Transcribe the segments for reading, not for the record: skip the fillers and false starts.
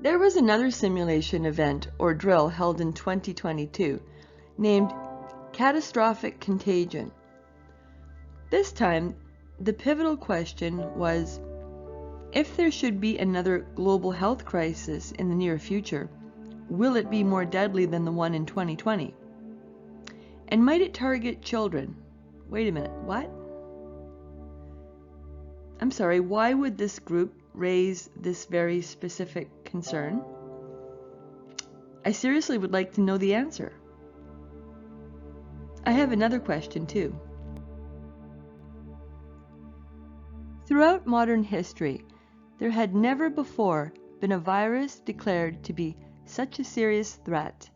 There was another simulation event or drill held in 2022 named Catastrophic Contagion. This time, the pivotal question was, if there should be another global health crisis in the near future, will it be more deadly than the one in 2020? And might it target children? Wait a minute, what? I'm sorry, why would this group raise this very specific concern? I seriously would like to know the answer. I have another question too. Throughout modern history, there had never before been a virus declared to be such a serious threat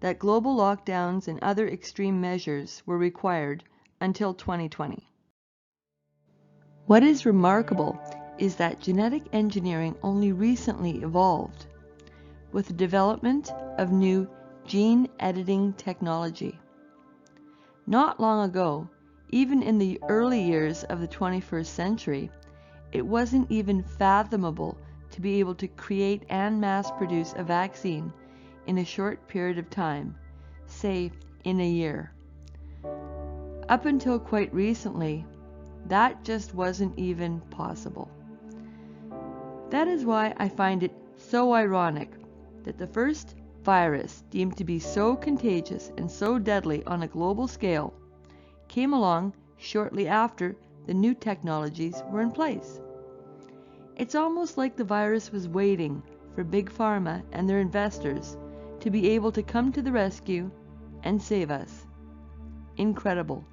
that global lockdowns and other extreme measures were required until 2020. What is remarkable is that genetic engineering only recently evolved with the development of new gene editing technology. Not long ago, even in the early years of the 21st century, it wasn't even fathomable to be able to create and mass produce a vaccine in a short period of time, say in a year. Up until quite recently, that just wasn't even possible. That is why I find it so ironic that the first virus deemed to be so contagious and so deadly on a global scale came along shortly after the new technologies were in place. It's almost like the virus was waiting for Big Pharma and their investors to be able to come to the rescue and save us. Incredible.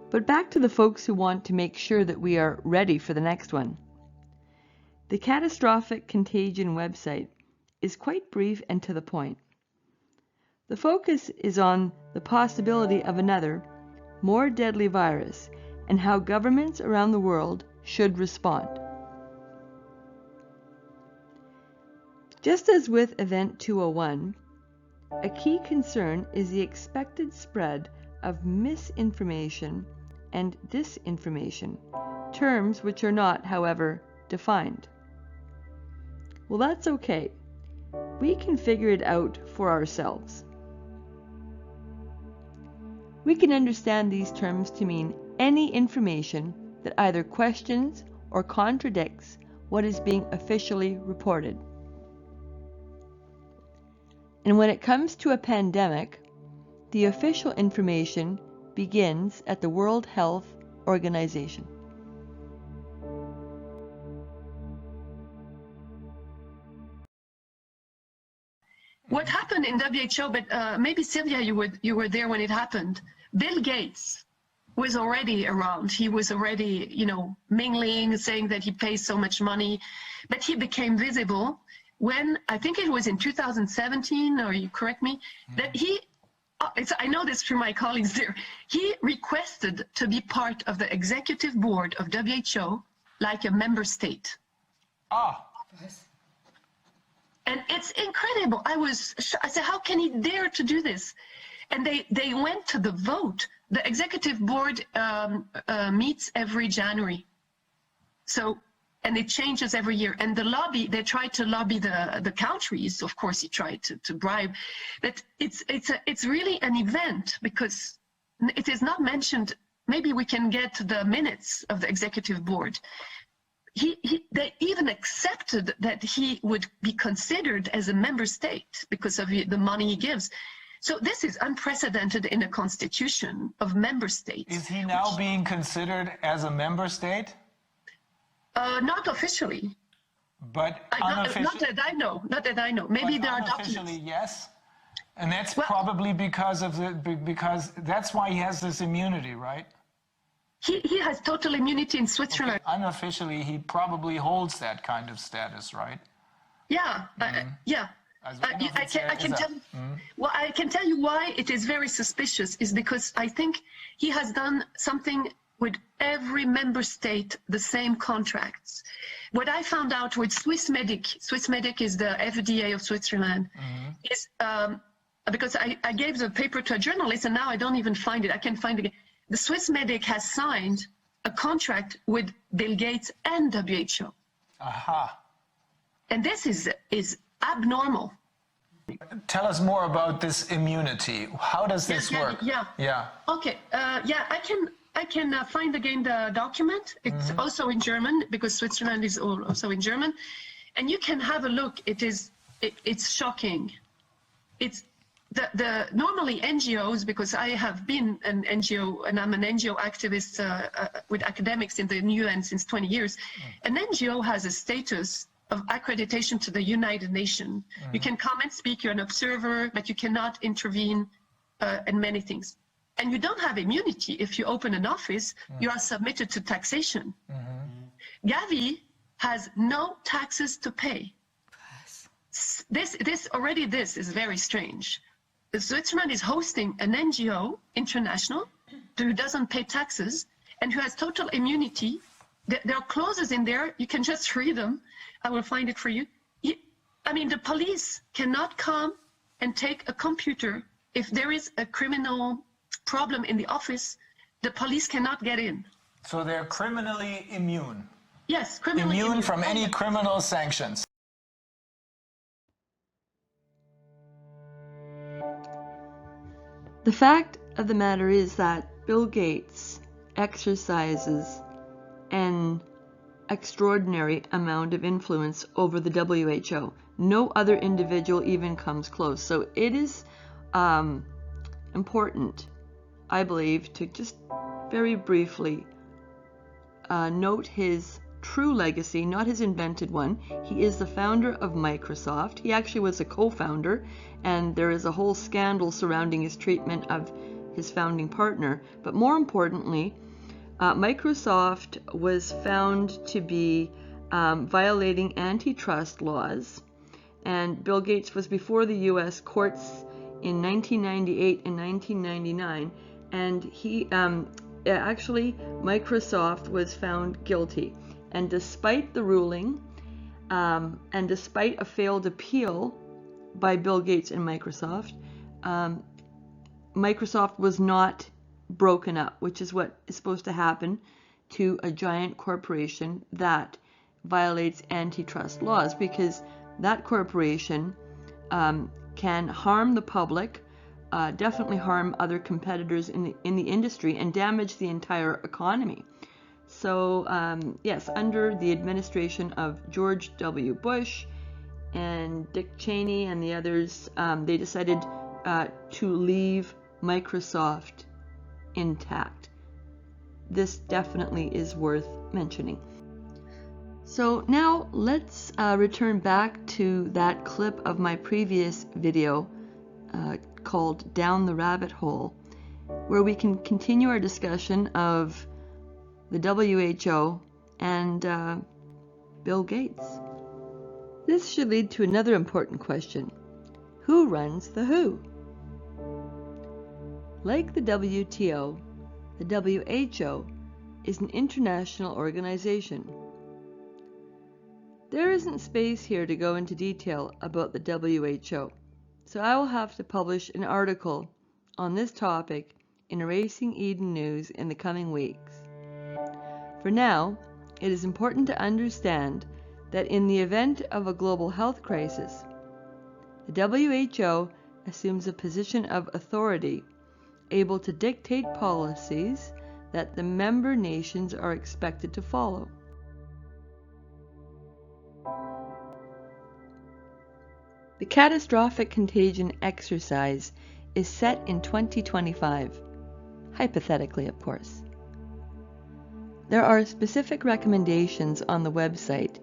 But back to the folks who want to make sure that we are ready for the next one. The Catastrophic Contagion website is quite brief and to the point. The focus is on the possibility of another, more deadly virus and how governments around the world should respond. Just as with Event 201, a key concern is the expected spread of misinformation and disinformation, terms which are not, however, defined. Well, that's okay. We can figure it out for ourselves. We can understand these terms to mean any information that either questions or contradicts what is being officially reported. And when it comes to a pandemic, the official information begins at the World Health Organization. What happened in WHO, but maybe Sylvia, you were there when it happened. Bill Gates was already around. He was already, mingling, saying that he pays so much money, but he became visible when, I think it was in 2017, or you correct me, that I know this through my colleagues there, he requested to be part of the executive board of WHO like a member state. Ah. And it's incredible. I said, how can he dare to do this? And they went to the vote. The executive board meets every January. So, and it changes every year. And the lobby, they tried to lobby the countries. Of course, he tried to bribe. But it's really an event because it is not mentioned. Maybe we can get the minutes of the executive board. They even accepted that he would be considered as a member state because of the money he gives. So this is unprecedented in a constitution of member states. Is he now being considered as a member state? Not officially. But unofficially? Not that I know. Not that I know. Maybe there are documents. Unofficially, yes. And that's probably because that's why he has this immunity, right? He has total immunity in Switzerland. Okay. Unofficially, he probably holds that kind of status, right? Yeah, yeah. I can tell you why it is very suspicious is because I think he has done something with every member state, the same contracts. What I found out with Swissmedic is the FDA of Switzerland, is because I gave the paper to a journalist and now I don't even find it. I can't find it. The Swiss medic has signed a contract with Bill Gates and WHO. Aha. And this is abnormal. Tell us more about this immunity. How does this work? Yeah. Okay. I can find again the document. It's also in German because Switzerland is also in German, and you can have a look. It's shocking. It's the normally NGOs, because I have been an NGO and I'm an NGO activist with academics in the UN since 20 years. An NGO has a status of accreditation to the United Nations. You can come and speak, you're an observer, but you cannot intervene in many things. And you don't have immunity. If you open an office, you are submitted to taxation. Gavi has no taxes to pay. This is very strange. Switzerland is hosting an NGO, international, who doesn't pay taxes and who has total immunity. There are clauses in there. You can just read them. I will find it for you. I mean, the police cannot come and take a computer. If there is a criminal problem in the office, the police cannot get in. So they're criminally immune. Yes, criminally immune from any criminal sanctions. The fact of the matter is that Bill Gates exercises an extraordinary amount of influence over the WHO. No other individual even comes close. So it is important, I believe, to just very briefly note his true legacy, not his invented one. He is the founder of Microsoft. He actually was a co-founder, and there is a whole scandal surrounding his treatment of his founding partner. But more importantly, Microsoft was found to be violating antitrust laws, and Bill Gates was before the US courts in 1998 and 1999, and he actually Microsoft was found guilty. And despite the ruling, and despite a failed appeal by Bill Gates and Microsoft, Microsoft was not broken up, which is what is supposed to happen to a giant corporation that violates antitrust laws, because that corporation can harm the public, definitely harm other competitors in the industry, and damage the entire economy. So yes, under the administration of George W. Bush and Dick Cheney and the others, they decided to leave Microsoft intact. This definitely is worth mentioning. So now let's return back to that clip of my previous video called Down the Rabbit Hole, where we can continue our discussion of the WHO and Bill Gates. This should lead to another important question. Who runs the WHO? Like the WTO, the WHO is an international organization. There isn't space here to go into detail about the WHO, so I will have to publish an article on this topic in Erasing Eden News in the coming weeks. For now, it is important to understand that in the event of a global health crisis, the WHO assumes a position of authority, able to dictate policies that the member nations are expected to follow. The catastrophic contagion exercise is set in 2025, hypothetically, of course. There are specific recommendations on the website.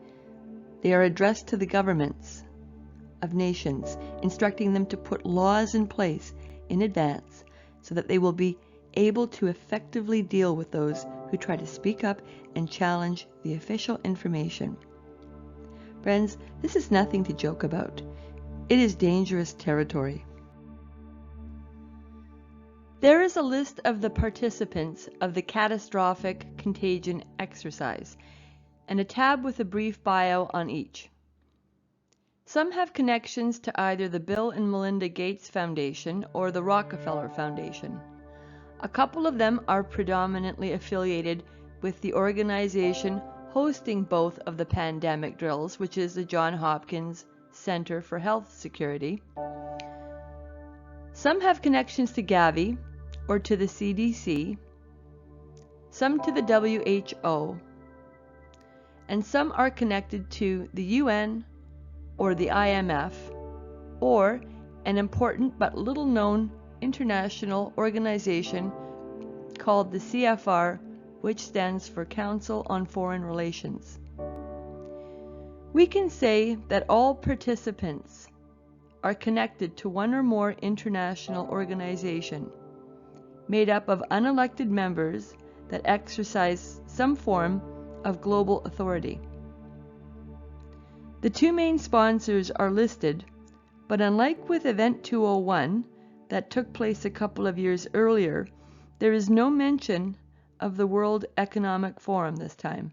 They are addressed to the governments of nations, instructing them to put laws in place in advance so that they will be able to effectively deal with those who try to speak up and challenge the official information. Friends, this is nothing to joke about. It is dangerous territory. There is a list of the participants of the catastrophic contagion exercise and a tab with a brief bio on each. Some have connections to either the Bill and Melinda Gates Foundation or the Rockefeller Foundation. A couple of them are predominantly affiliated with the organization hosting both of the pandemic drills, which is the Johns Hopkins Center for Health Security. Some have connections to Gavi or to the CDC, some to the WHO, and some are connected to the UN or the IMF, or an important but little known international organization called the CFR, which stands for Council on Foreign Relations. We can say that all participants are connected to one or more international organization made up of unelected members that exercise some form of global authority. The two main sponsors are listed, but unlike with Event 201 that took place a couple of years earlier, there is no mention of the World Economic Forum this time.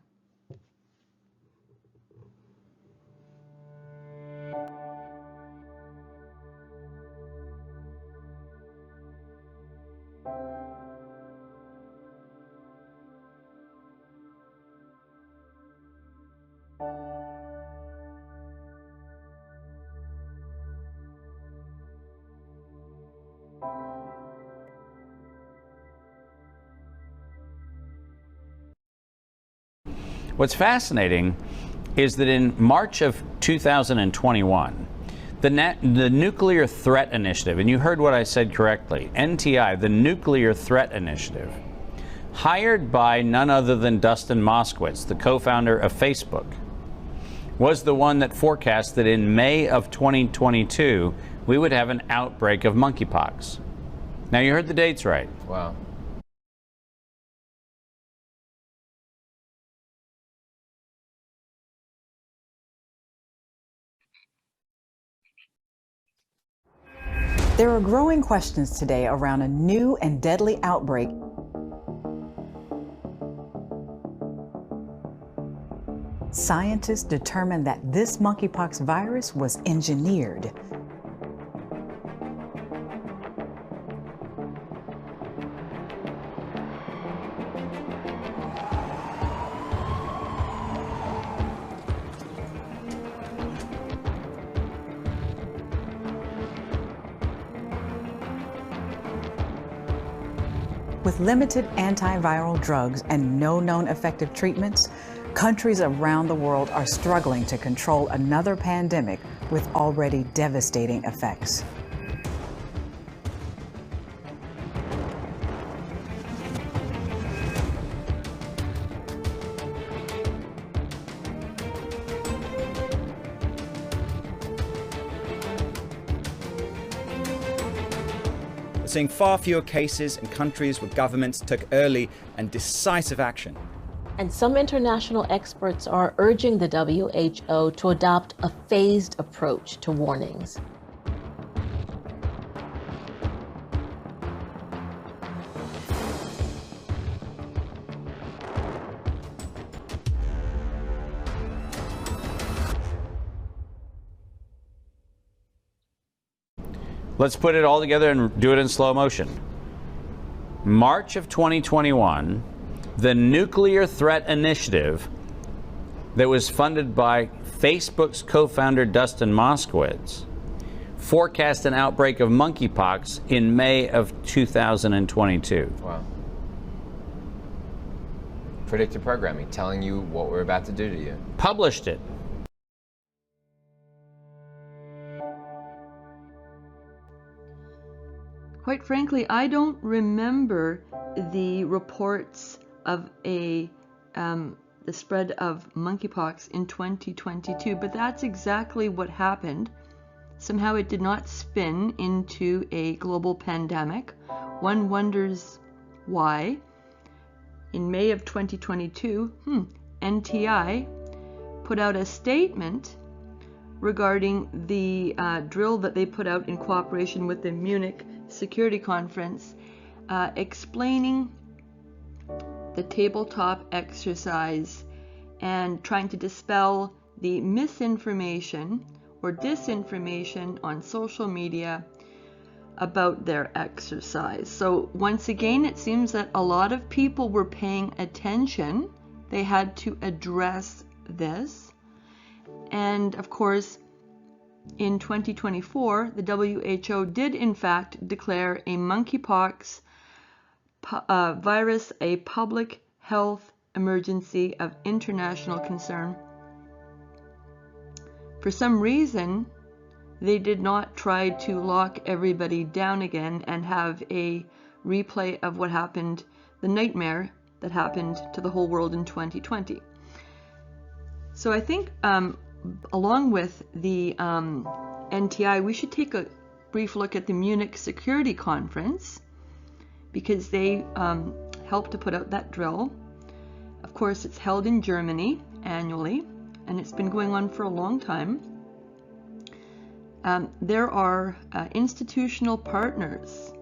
What's fascinating is that in March of 2021, the Nuclear Threat Initiative, and you heard what I said correctly, NTI, the Nuclear Threat Initiative, hired by none other than Dustin Moskowitz, the co-founder of Facebook, was the one that forecast that in May of 2022, we would have an outbreak of monkeypox. Now, you heard the dates right. Wow. There are growing questions today around a new and deadly outbreak. Scientists determined that this monkeypox virus was engineered. With limited antiviral drugs and no known effective treatments, countries around the world are struggling to control another pandemic with already devastating effects. Seeing far fewer cases in countries where governments took early and decisive action. And some international experts are urging the WHO to adopt a phased approach to warnings. Let's put it all together and do it in slow motion. March of 2021, the Nuclear Threat Initiative that was funded by Facebook's co-founder Dustin Moskowitz forecast an outbreak of monkeypox in May of 2022. Wow. Predictive programming, telling you what we're about to do to you. Published it. Quite frankly, I don't remember the reports of the spread of monkeypox in 2022, but that's exactly what happened. Somehow it did not spin into a global pandemic. One wonders why. In May of 2022, NTI put out a statement regarding the drill that they put out in cooperation with the Munich Security Conference, explaining the tabletop exercise and trying to dispel the misinformation or disinformation on social media about their exercise. So once again, it seems that a lot of people were paying attention. They had to address this. And of course, in 2024, the WHO did in fact declare a monkeypox virus a public health emergency of international concern. For some reason, they did not try to lock everybody down again and have a replay of what happened, the nightmare that happened to the whole world in 2020. So I think along with the NTI, we should take a brief look at the Munich Security Conference, because they helped to put out that drill. Of course, it's held in Germany annually, and it's been going on for a long time. There are institutional partners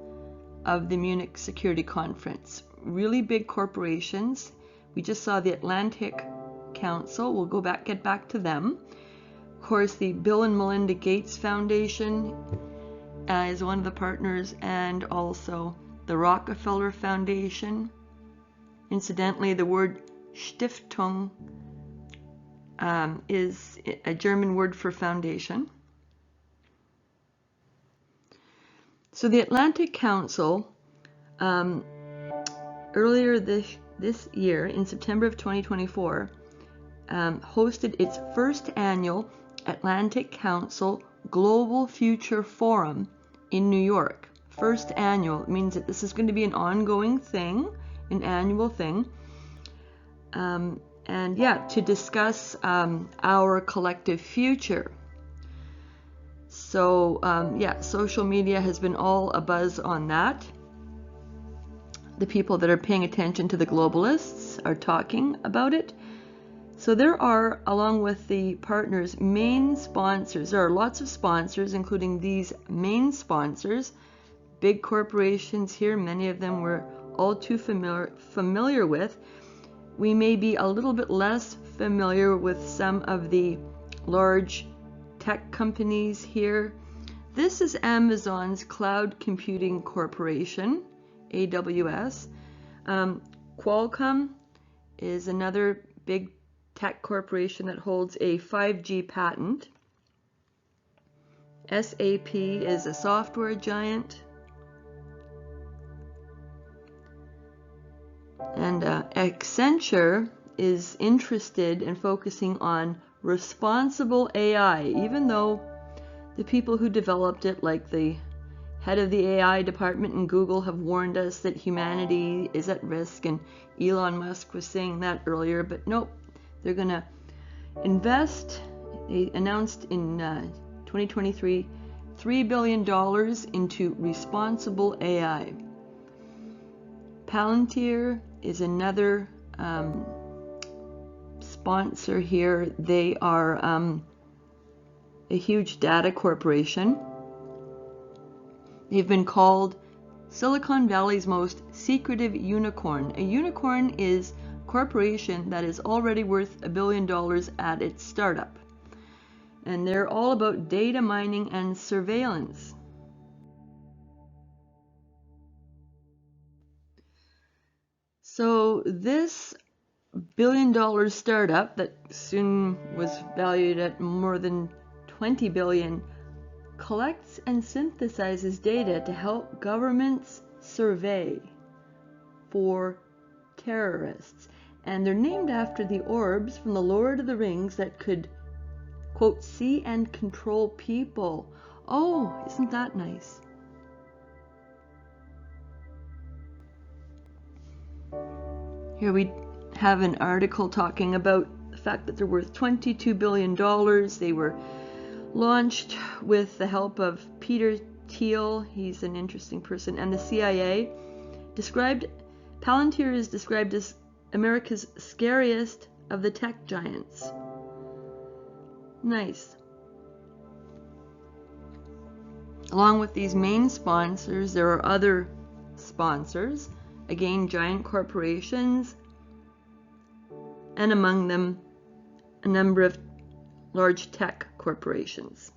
of the Munich Security Conference, really big corporations. We just saw the Atlantic Council. We'll get back to them. Of course, the Bill and Melinda Gates Foundation is one of the partners, and also the Rockefeller Foundation. Incidentally, the word Stiftung is a German word for foundation. So the Atlantic Council, earlier this year, in September of 2024, hosted its first annual Atlantic Council Global Future Forum in New York. First annual. It means that this is going to be an ongoing thing, an annual thing. And yeah, to discuss our collective future. So yeah, social media has been all abuzz on that. The people that are paying attention to the globalists are talking about it. So there are, along with the partners, main sponsors. There are lots of sponsors, including these main sponsors, big corporations here. Many of them we're all too familiar with. We may be a little bit less familiar with some of the large tech companies here. This is Amazon's Cloud Computing Corporation, AWS. Qualcomm is another big tech corporation that holds a 5G patent. SAP is a software giant. And Accenture is interested in focusing on responsible AI, even though the people who developed it, like the head of the AI department in Google, have warned us that humanity is at risk, and Elon Musk was saying that earlier, but nope, they're going to invest. They announced in 2023 $3 billion into responsible AI. Palantir is another sponsor here. They are a huge data corporation. They've been called Silicon Valley's most secretive unicorn. A unicorn is a corporation that is already worth $1 billion at its startup. And they're all about data mining and surveillance. So this $1 billion startup that soon was valued at more than $20 billion collects and synthesizes data to help governments survey for terrorists. And they're named after the orbs from the Lord of the Rings that could, quote, see and control people. Oh, isn't that nice? Here we have an article talking about the fact that they're worth $22 billion. They were launched with the help of Peter Thiel. He's an interesting person. And the CIA. Palantir is described as America's scariest of the tech giants. Nice. Along with these main sponsors, there are other sponsors. Again, giant corporations, and among them a number of large tech corporations.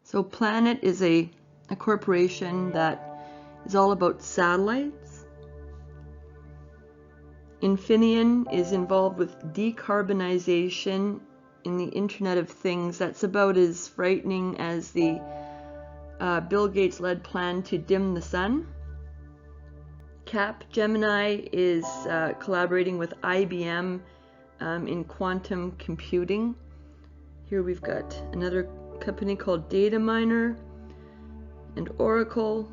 So Planet is a corporation that is all about satellites. Infineon is involved with decarbonization in the Internet of Things. That's about as frightening as the Bill Gates-led plan to dim the sun. Capgemini is collaborating with IBM in quantum computing. Here we've got another company called Dataminer and Oracle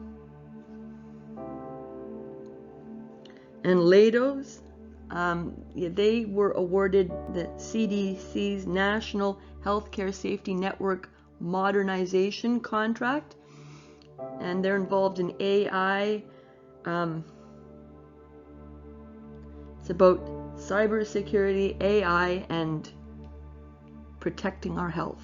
and Leidos. They were awarded the CDC's National Healthcare Safety Network modernization contract, and they're involved in AI. It's about cybersecurity, AI, and protecting our health.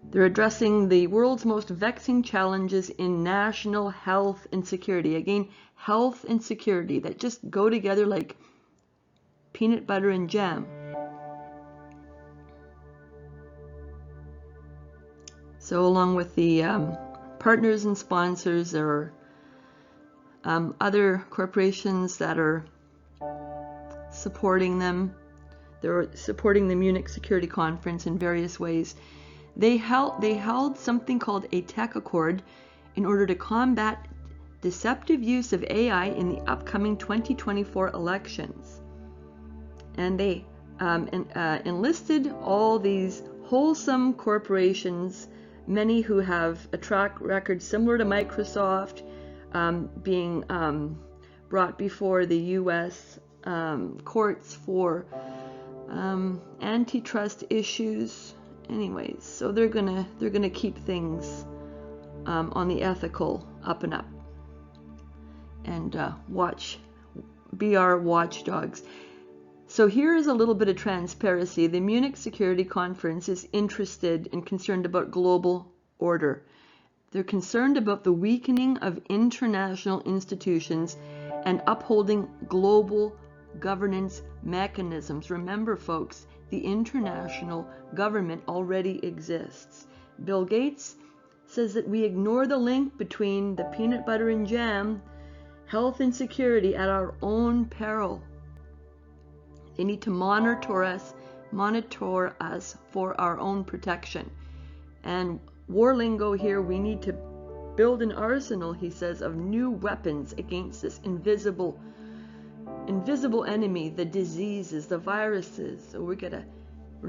They're addressing the world's most vexing challenges in national health and security. Again, health and security that just go together like peanut butter and jam. So along with the partners and sponsors, there are other corporations that are supporting them. They're supporting the Munich Security Conference in various ways. They held something called a tech accord in order to combat deceptive use of AI in the upcoming 2024 elections. And they enlisted all these wholesome corporations, many who have a track record similar to Microsoft, being brought before the U.S. Courts for antitrust issues. Anyways, so they're gonna keep things on the ethical up and up, and be our watchdogs. So here is a little bit of transparency. The Munich Security Conference is interested and concerned about global order. They're concerned about the weakening of international institutions and upholding global governance mechanisms. Remember, folks, the international government already exists. Bill Gates says that we ignore the link between the peanut butter and jam, health and security at our own peril. They need to monitor us for our own protection. And war lingo here, we need to build an arsenal, he says, of new weapons against this invisible enemy, the diseases, the viruses. So we're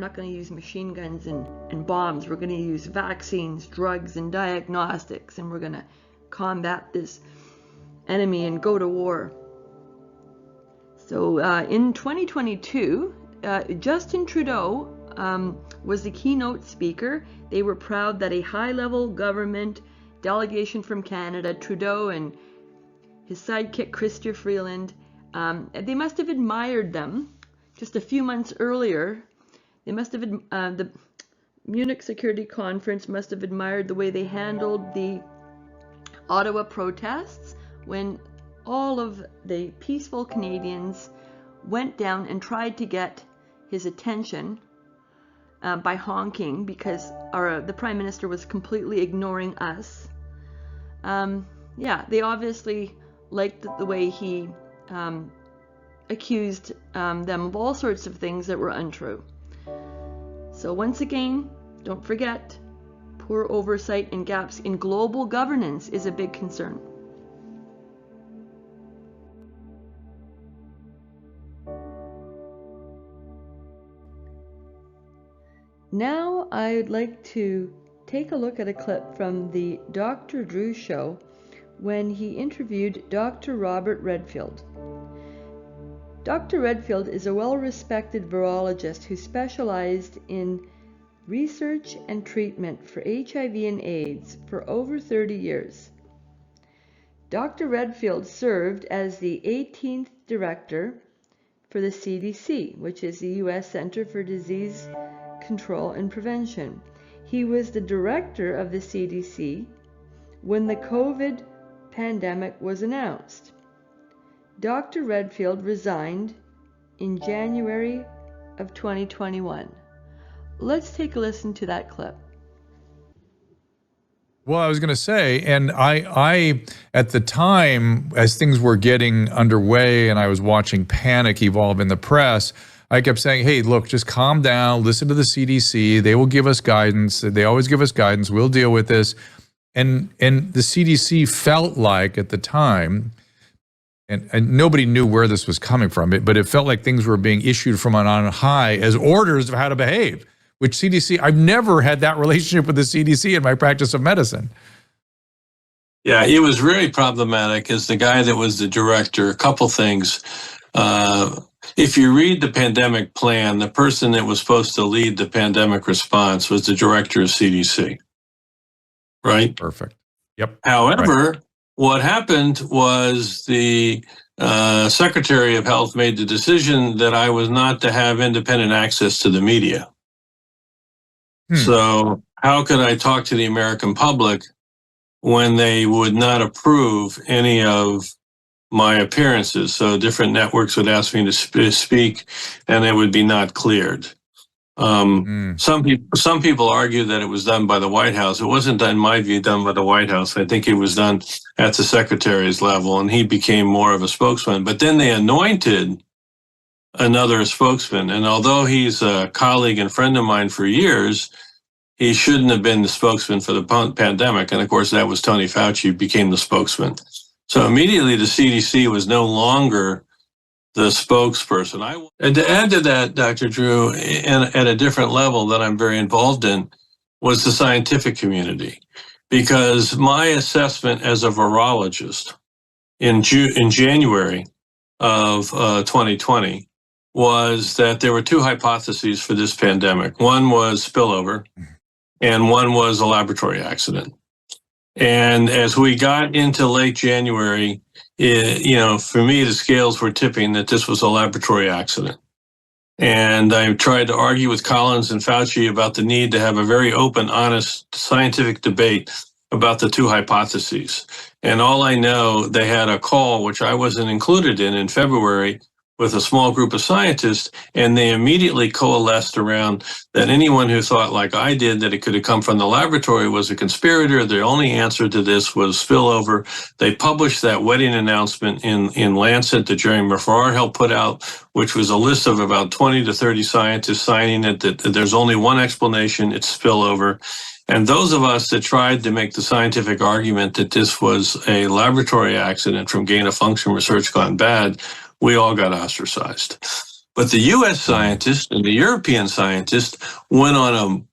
not going to use machine guns and bombs. We're going to use vaccines, drugs, and diagnostics, and we're going to combat this enemy and go to war. So in 2022, Justin Trudeau was the keynote speaker. They were proud that a high-level government delegation from Canada, Trudeau and his sidekick Chrystia Freeland, they must have admired them just a few months earlier. They must have, the Munich Security Conference must have admired the way they handled the Ottawa protests when all of the peaceful Canadians went down and tried to get his attention by honking because the Prime Minister was completely ignoring us. They obviously liked the way he accused them of all sorts of things that were untrue. So once again, don't forget, poor oversight and gaps in global governance is a big concern. Now I'd like to take a look at a clip from the Dr. Drew show when he interviewed Dr. Robert Redfield. Dr. Redfield is a well-respected virologist who specialized in research and treatment for HIV and AIDS for over 30 years. Dr. Redfield served as the 18th director for the CDC, which is the U.S. Center for Disease Control and Prevention. He was the director of the CDC when the COVID pandemic was announced. Dr. Redfield resigned in January of 2021. Let's take a listen to that clip. Well, I was going to say, and I, at the time, as things were getting underway and I was watching panic evolve in the press, I kept saying, hey, look, just calm down, listen to the CDC. They will give us guidance. They always give us guidance. We'll deal with this. And the CDC felt like at the time, and nobody knew where this was coming from, but it felt like things were being issued from on high as orders of how to behave. Which CDC, I've never had that relationship with the CDC in my practice of medicine. Yeah, it was very problematic as the guy that was the director. A couple things. If you read the pandemic plan, the person that was supposed to lead the pandemic response was the director of CDC. Right? Perfect. Yep. However, right. What happened was the Secretary of Health made the decision that I was not to have independent access to the media. So how could I talk to the American public when they would not approve any of my appearances? So different networks would ask me to speak, and it would be not cleared. Some people argue that it was done by the White House. It wasn't, in my view, done by the White House. I think it was done at the secretary's level, and he became more of a spokesman. But then they anointed another spokesman. And although he's a colleague and friend of mine for years, he shouldn't have been the spokesman for the pandemic. And of course, that was Tony Fauci, who became the spokesman. So immediately the CDC was no longer the spokesperson. And to add to that, Dr. Drew, at a different level that I'm very involved in, was the scientific community. Because my assessment as a virologist in January of 2020 was that there were two hypotheses for this pandemic. One was spillover, and one was a laboratory accident. And as we got into late January, for me, the scales were tipping that this was a laboratory accident. And I tried to argue with Collins and Fauci about the need to have a very open, honest, scientific debate about the two hypotheses. And all I know, they had a call, which I wasn't included in February, with a small group of scientists, and they immediately coalesced around that anyone who thought like I did that it could have come from the laboratory was a conspirator. The only answer to this was spillover. They published that wedding announcement in Lancet that Jerry Farrar helped put out, which was a list of about 20 to 30 scientists signing it, that there's only one explanation, it's spillover. And those of us that tried to make the scientific argument that this was a laboratory accident from gain-of-function research gone bad, we all got ostracized. But the U.S. scientists and the European scientists went on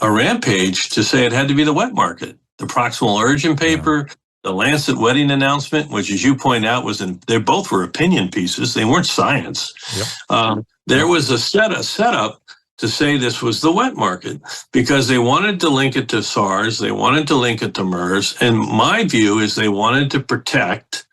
a rampage to say it had to be the wet market. The proximal urgent paper, the Lancet wedding announcement, which, as you point out, they both were opinion pieces. They weren't science. Yep. There was a setup to say this was the wet market because they wanted to link it to SARS. They wanted to link it to MERS. And my view is they wanted to protect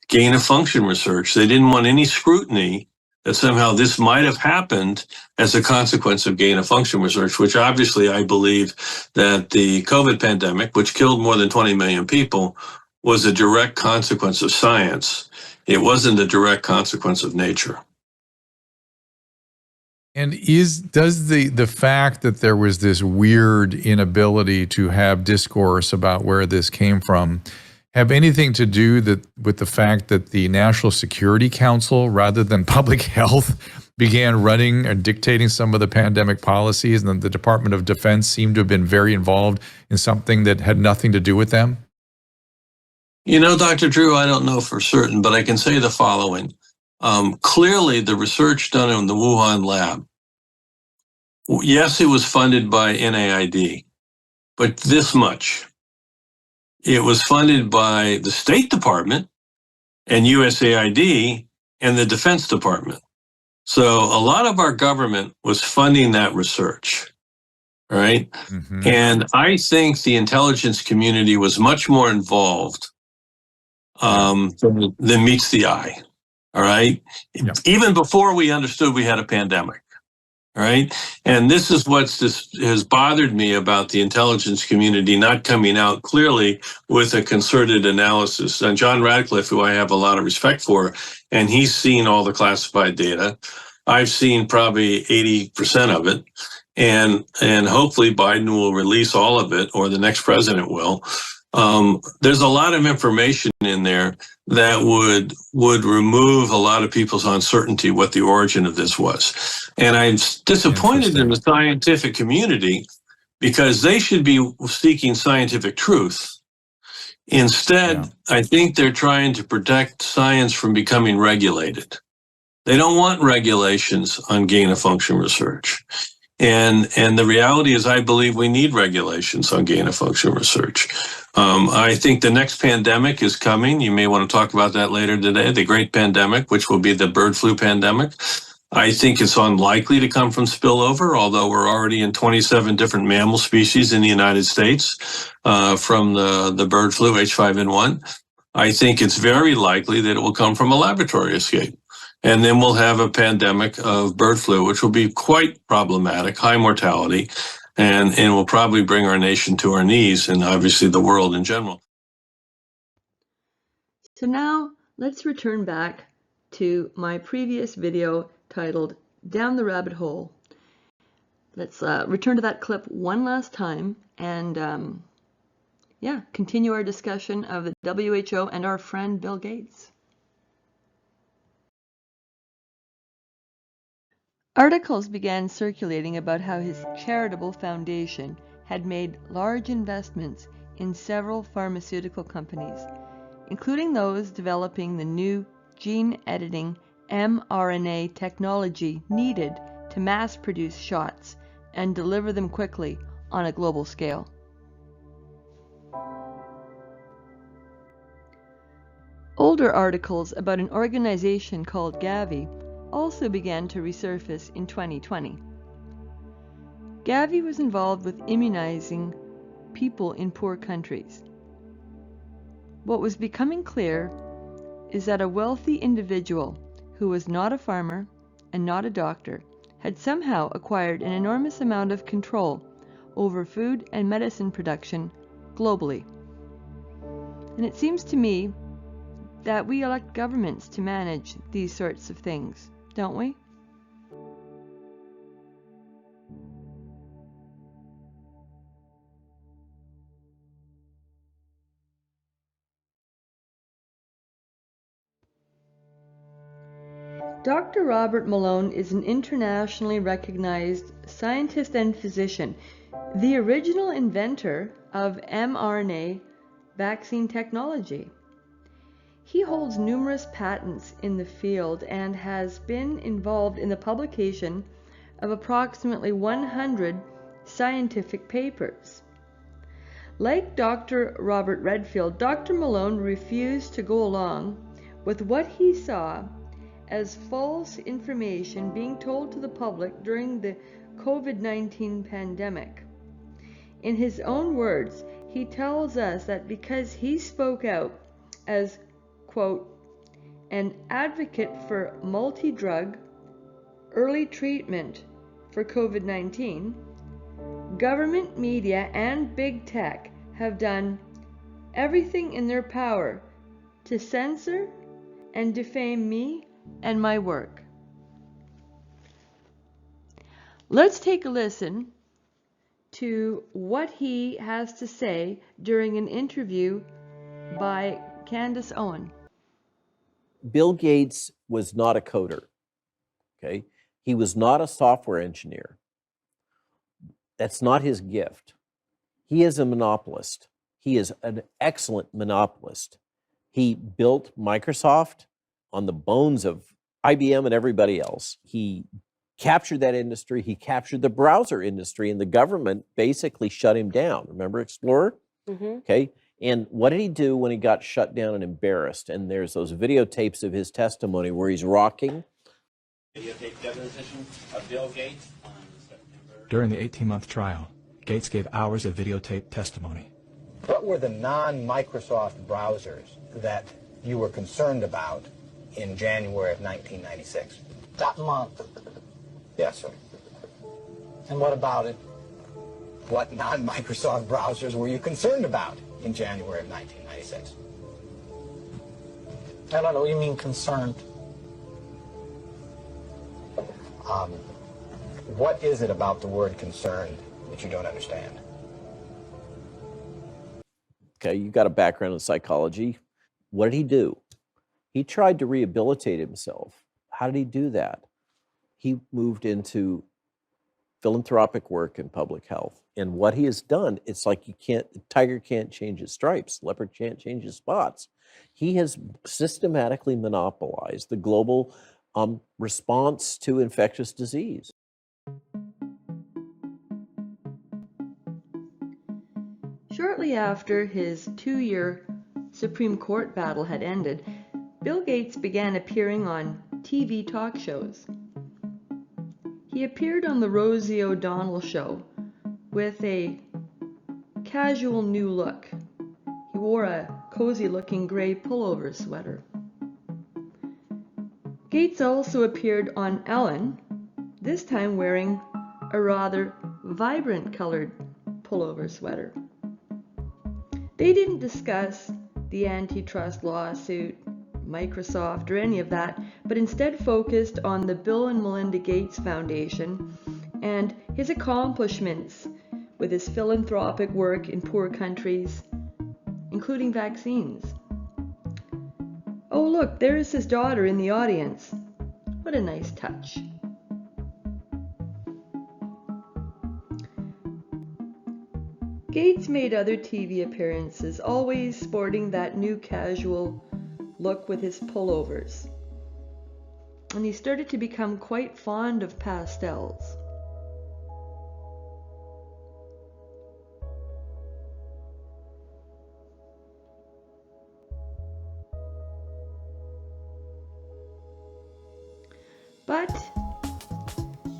gain-of-function research. They didn't want any scrutiny that somehow this might have happened as a consequence of gain-of-function research, which obviously I believe that the COVID pandemic, which killed more than 20 million people, was a direct consequence of science. It wasn't a direct consequence of nature. And does the fact that there was this weird inability to have discourse about where this came from have anything to do with the fact that the National Security Council, rather than public health, began running or dictating some of the pandemic policies, and then the Department of Defense seemed to have been very involved in something that had nothing to do with them? Dr. Drew, I don't know for certain, but I can say the following. Clearly, the research done in the Wuhan lab, yes, it was funded by NIAID, but this much. It was funded by the State Department and USAID and the Defense Department. So a lot of our government was funding that research, right? Mm-hmm. And I think the intelligence community was much more involved than meets the eye, all right? Yeah. Even before we understood we had a pandemic. All right. And this is has bothered me about the intelligence community not coming out clearly with a concerted analysis. And John Radcliffe, who I have a lot of respect for, and he's seen all the classified data. I've seen probably 80% of it. and hopefully Biden will release all of it, or the next president will. There's a lot of information in there that would remove a lot of people's uncertainty what the origin of this was. And I'm disappointed in the scientific community, because they should be seeking scientific truth. Instead, I think they're trying to protect science from becoming regulated. They don't want regulations on gain-of-function research. And the reality is, I believe we need regulations on gain-of-function research. I think the next pandemic is coming. You may want to talk about that later today, the great pandemic, which will be the bird flu pandemic. I think it's unlikely to come from spillover, although we're already in 27 different mammal species in the United States from the bird flu H5N1. I think it's very likely that it will come from a laboratory escape. And then we'll have a pandemic of bird flu, which will be quite problematic, high mortality, and will probably bring our nation to our knees, and obviously the world in general. So now let's return back to my previous video titled Down the Rabbit Hole. Let's return to that clip one last time and continue our discussion of the WHO and our friend Bill Gates. Articles began circulating about how his charitable foundation had made large investments in several pharmaceutical companies, including those developing the new gene-editing mRNA technology needed to mass-produce shots and deliver them quickly on a global scale. Older articles about an organization called Gavi also began to resurface in 2020. Gavi was involved with immunizing people in poor countries. What was becoming clear is that a wealthy individual who was not a farmer and not a doctor had somehow acquired an enormous amount of control over food and medicine production globally. And it seems to me that we elect governments to manage these sorts of things, don't we? Dr. Robert Malone is an internationally recognized scientist and physician, the original inventor of mRNA vaccine technology. He holds numerous patents in the field and has been involved in the publication of approximately 100 scientific papers. Like Dr. Robert Redfield, Dr. Malone refused to go along with what he saw as false information being told to the public during the COVID-19 pandemic. In his own words, he tells us that because he spoke out as, quote, an advocate for multi-drug early treatment for COVID-19, government, media, and big tech have done everything in their power to censor and defame me and my work. Let's take a listen to what he has to say during an interview by Candace Owen. Bill Gates was not a coder, okay? He was not a software engineer. That's not his gift. He is a monopolist. He is an excellent monopolist. He built Microsoft on the bones of IBM and everybody else. He captured that industry. He captured the browser industry, and the government basically shut him down. Remember Explorer? Mm-hmm. Okay. And what did he do when he got shut down and embarrassed? And there's those videotapes of his testimony where he's rocking. Videotape deposition of Bill Gates. During the 18-month trial, Gates gave hours of videotape testimony. What were the non-Microsoft browsers that you were concerned about in January of 1996? That month. Yes, sir. And what about it? What non-Microsoft browsers were you concerned about in January of 1996? I don't know what you mean concerned. What is it about the word concerned that you don't understand? Okay, you got a background in psychology. What did he do? He tried to rehabilitate himself. How did he do that? He moved into philanthropic work in public health. And what he has done, it's like tiger can't change his stripes, leopard can't change his spots. He has systematically monopolized the global response to infectious disease. Shortly after his 2-year Supreme Court battle had ended, Bill Gates began appearing on TV talk shows. He appeared on the Rosie O'Donnell show with a casual new look. He wore a cozy-looking gray pullover sweater. Gates also appeared on Ellen, this time wearing a rather vibrant-colored pullover sweater. They didn't discuss the antitrust lawsuit, Microsoft, or any of that, but instead focused on the Bill and Melinda Gates Foundation and his accomplishments with his philanthropic work in poor countries, including vaccines. Oh look, there is his daughter in the audience. What a nice touch. Gates made other TV appearances, always sporting that new casual look with his pullovers. And he started to become quite fond of pastels. But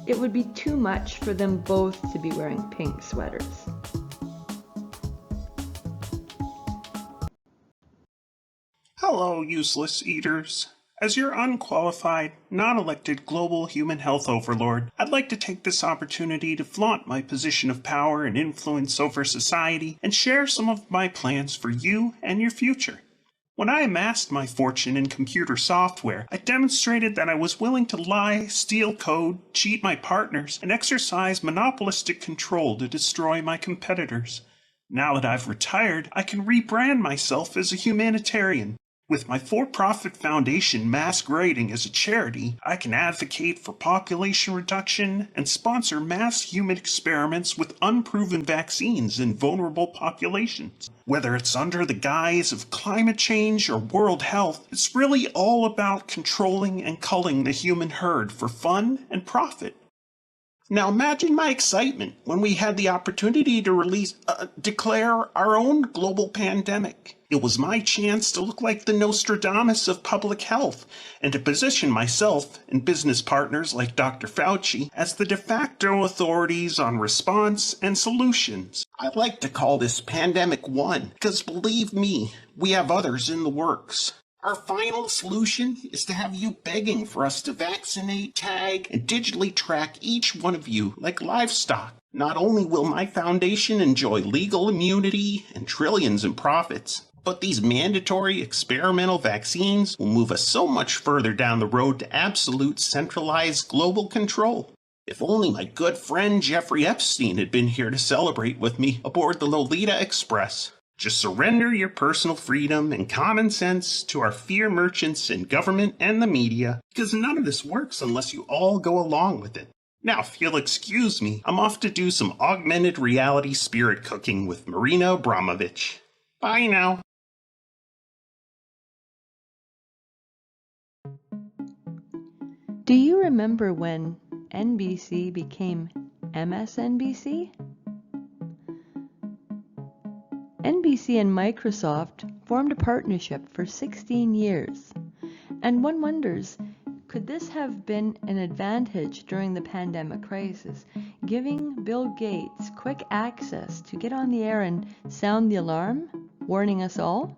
it would be too much for them both to be wearing pink sweaters. Hello, useless eaters. As your unqualified, non-elected global human health overlord, I'd like to take this opportunity to flaunt my position of power and influence over society and share some of my plans for you and your future. When I amassed my fortune in computer software, I demonstrated that I was willing to lie, steal code, cheat my partners, and exercise monopolistic control to destroy my competitors. Now that I've retired, I can rebrand myself as a humanitarian. With my for-profit foundation masquerading as a charity, I can advocate for population reduction and sponsor mass human experiments with unproven vaccines in vulnerable populations. Whether it's under the guise of climate change or world health, it's really all about controlling and culling the human herd for fun and profit. Now imagine my excitement when we had the opportunity to declare our own global pandemic. It was my chance to look like the Nostradamus of public health and to position myself and business partners like Dr. Fauci as the de facto authorities on response and solutions. I like to call this Pandemic 1 because believe me, we have others in the works. Our final solution is to have you begging for us to vaccinate, tag, and digitally track each one of you like livestock. Not only will my foundation enjoy legal immunity and trillions in profits, but these mandatory experimental vaccines will move us so much further down the road to absolute centralized global control. If only my good friend Jeffrey Epstein had been here to celebrate with me aboard the Lolita Express. Just surrender your personal freedom and common sense to our fear merchants in government and the media, because none of this works unless you all go along with it. Now, if you'll excuse me, I'm off to do some augmented reality spirit cooking with Marina Abramovich. Bye now. Do you remember when NBC became MSNBC? NBC and Microsoft formed a partnership for 16 years, and one wonders, could this have been an advantage during the pandemic crisis, giving Bill Gates quick access to get on the air and sound the alarm, warning us all?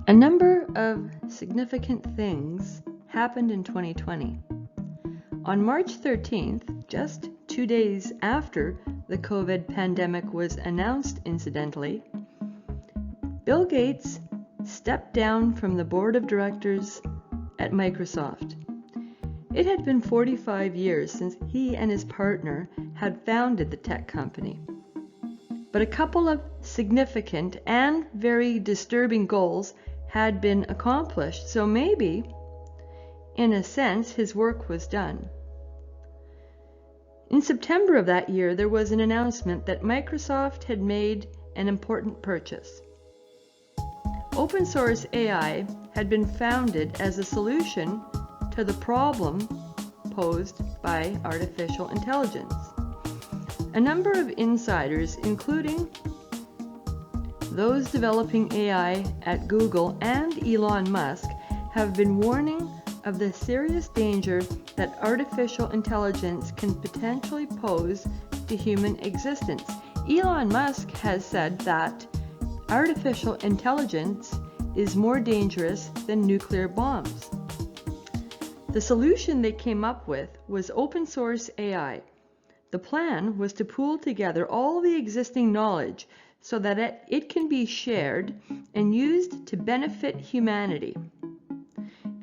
A number of significant things happened in 2020. On March 13th, just 2 days after the COVID pandemic was announced incidentally, Bill Gates stepped down from the board of directors at Microsoft. It had been 45 years since he and his partner had founded the tech company. But a couple of significant and very disturbing goals had been accomplished, so maybe, in a sense, his work was done. In September of that year, there was an announcement that Microsoft had made an important purchase. Open source AI had been founded as a solution to the problem posed by artificial intelligence. A number of insiders, including those developing AI at Google and Elon Musk, have been warning of the serious danger that artificial intelligence can potentially pose to human existence. Elon Musk has said that artificial intelligence is more dangerous than nuclear bombs. The solution they came up with was open source AI. The plan was to pool together all the existing knowledge so that it can be shared and used to benefit humanity.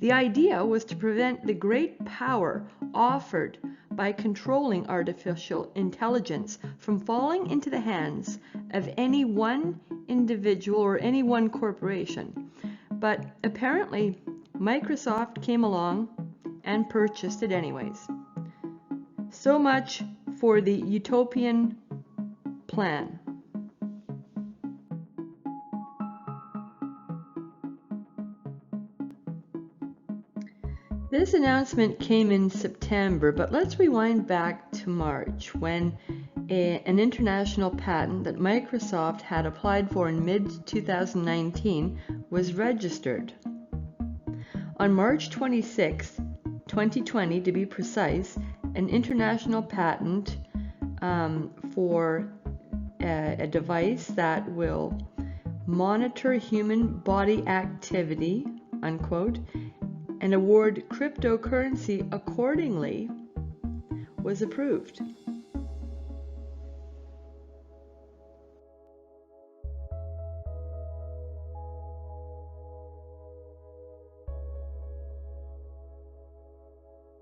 The idea was to prevent the great power offered by controlling artificial intelligence from falling into the hands of any one individual or any one corporation. But apparently, Microsoft came along and purchased it anyways. So much for the utopian plan. This announcement came in September, but let's rewind back to March when an international patent that Microsoft had applied for in mid-2019 was registered. On March 26, 2020 to be precise, an international patent for a device that will monitor human body activity, unquote, and award cryptocurrency accordingly, was approved.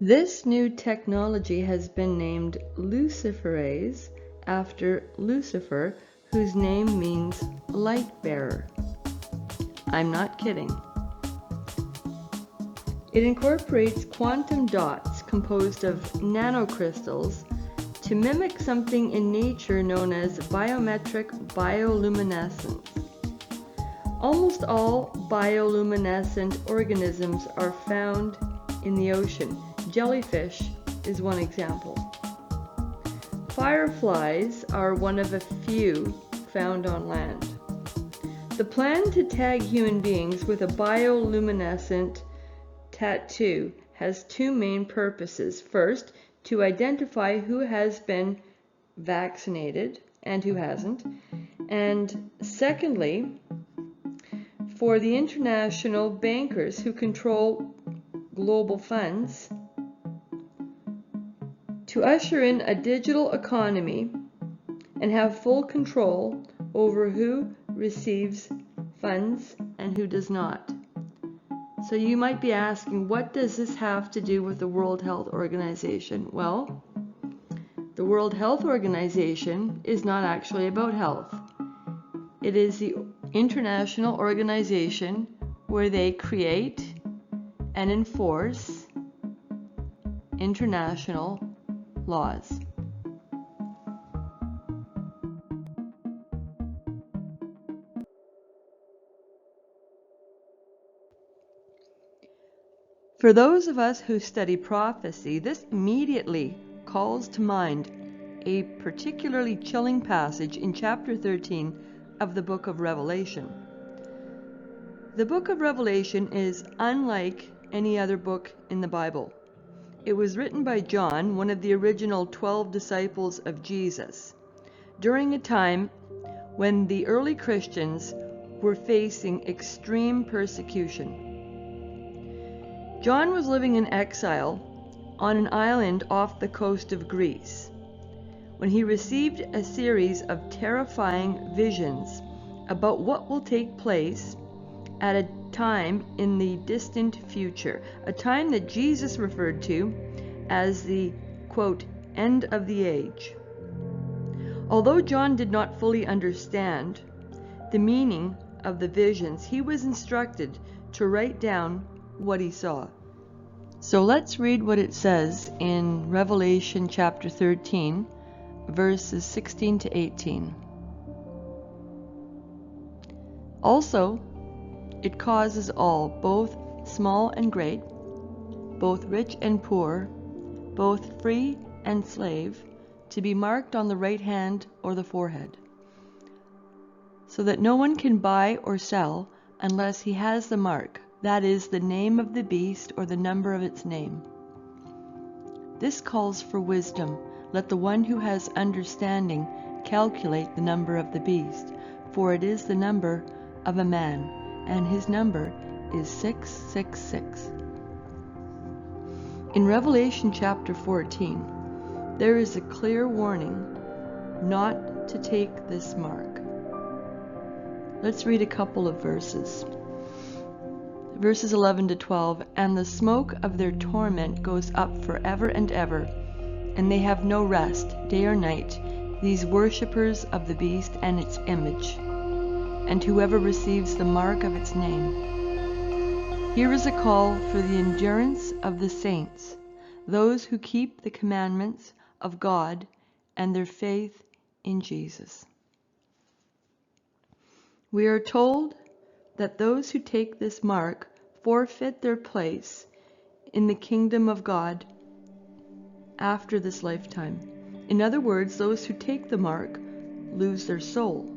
This new technology has been named luciferase after Lucifer, whose name means light bearer. I'm not kidding. It incorporates quantum dots composed of nanocrystals to mimic something in nature known as biometric bioluminescence. Almost all bioluminescent organisms are found in the ocean. Jellyfish is one example. Fireflies are one of a few found on land. The plan to tag human beings with a bioluminescent tattoo has two main purposes. First, to identify who has been vaccinated and who hasn't. And secondly, for the international bankers who control global funds to usher in a digital economy and have full control over who receives funds and who does not. So you might be asking, what does this have to do with the World Health Organization? Well, the World Health Organization is not actually about health. It is the international organization where they create and enforce international laws. For those of us who study prophecy, this immediately calls to mind a particularly chilling passage in chapter 13 of the book of Revelation. The book of Revelation is unlike any other book in the Bible. It was written by John, one of the original 12 disciples of Jesus, during a time when the early Christians were facing extreme persecution. John was living in exile on an island off the coast of Greece, when he received a series of terrifying visions about what will take place at a time in the distant future, a time that Jesus referred to as the, quote, end of the age. Although John did not fully understand the meaning of the visions, he was instructed to write down what he saw. So let's read what it says in Revelation chapter 13, verses 16 to 18. Also, it causes all, both small and great, both rich and poor, both free and slave, to be marked on the right hand or the forehead, so that no one can buy or sell unless he has the mark, that is, the name of the beast or the number of its name. This calls for wisdom. Let the one who has understanding calculate the number of the beast, for it is the number of a man, and his number is 666. In Revelation chapter 14, there is a clear warning not to take this mark. Let's read a couple of verses. Verses 11 to 12, and the smoke of their torment goes up forever and ever, and they have no rest, day or night, these worshippers of the beast and its image, and whoever receives the mark of its name. Here is a call for the endurance of the saints, those who keep the commandments of God and their faith in Jesus. We are told that those who take this mark forfeit their place in the kingdom of God after this lifetime. In other words, those who take the mark lose their soul.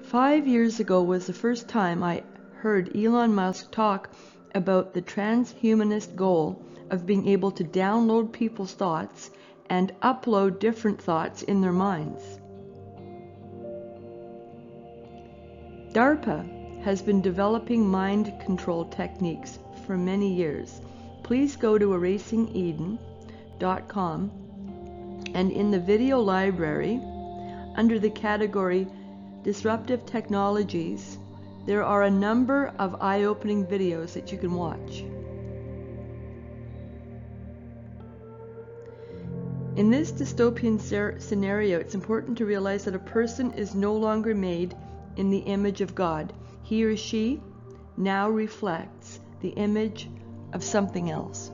5 years ago was the first time I heard Elon Musk talk about the transhumanist goal of being able to download people's thoughts and upload different thoughts in their minds. DARPA has been developing mind control techniques for many years. Please go to erasingeden.com and in the video library, under the category Disruptive Technologies, there are a number of eye-opening videos that you can watch. In this dystopian scenario, it's important to realize that a person is no longer made in the image of God. He or she now reflects the image of something else.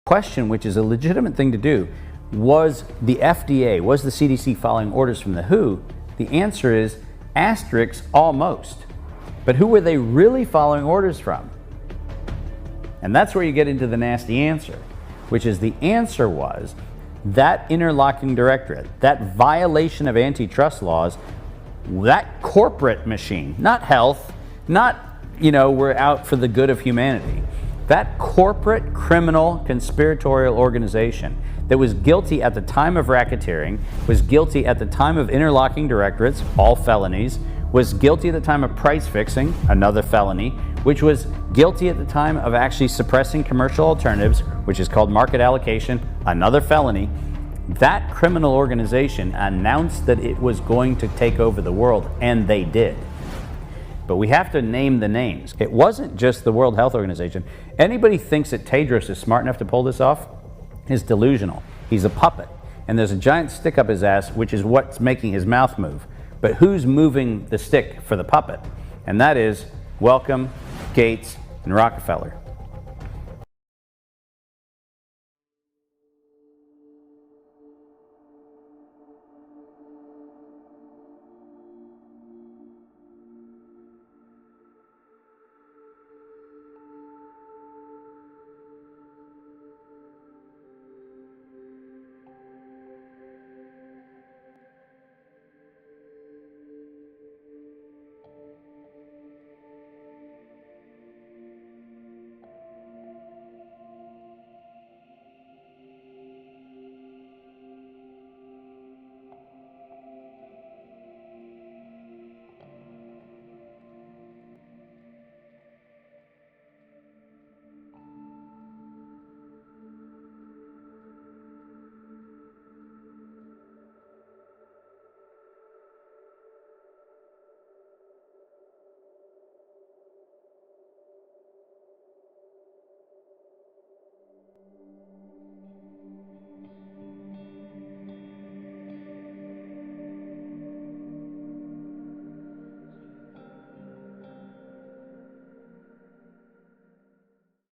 Question, which is a legitimate thing to do, was the FDA, was the CDC following orders from the WHO? The answer is asterisk, almost. But who were they really following orders from? And that's where you get into the nasty answer, which is the answer was that interlocking directorate, that violation of antitrust laws, that corporate machine, not health, not, we're out for the good of humanity. That corporate criminal conspiratorial organization that was guilty at the time of racketeering, was guilty at the time of interlocking directorates, all felonies, was guilty at the time of price fixing, another felony, which was guilty at the time of actually suppressing commercial alternatives, which is called market allocation, another felony. That criminal organization announced that it was going to take over the world, and they did. But we have to name the names. It wasn't just the World Health Organization. Anybody thinks that Tedros is smart enough to pull this off is delusional. He's a puppet. and there's a giant stick up his ass, which is what's making his mouth move. But who's moving the stick for the puppet? And that is, welcome, Gates and Rockefeller.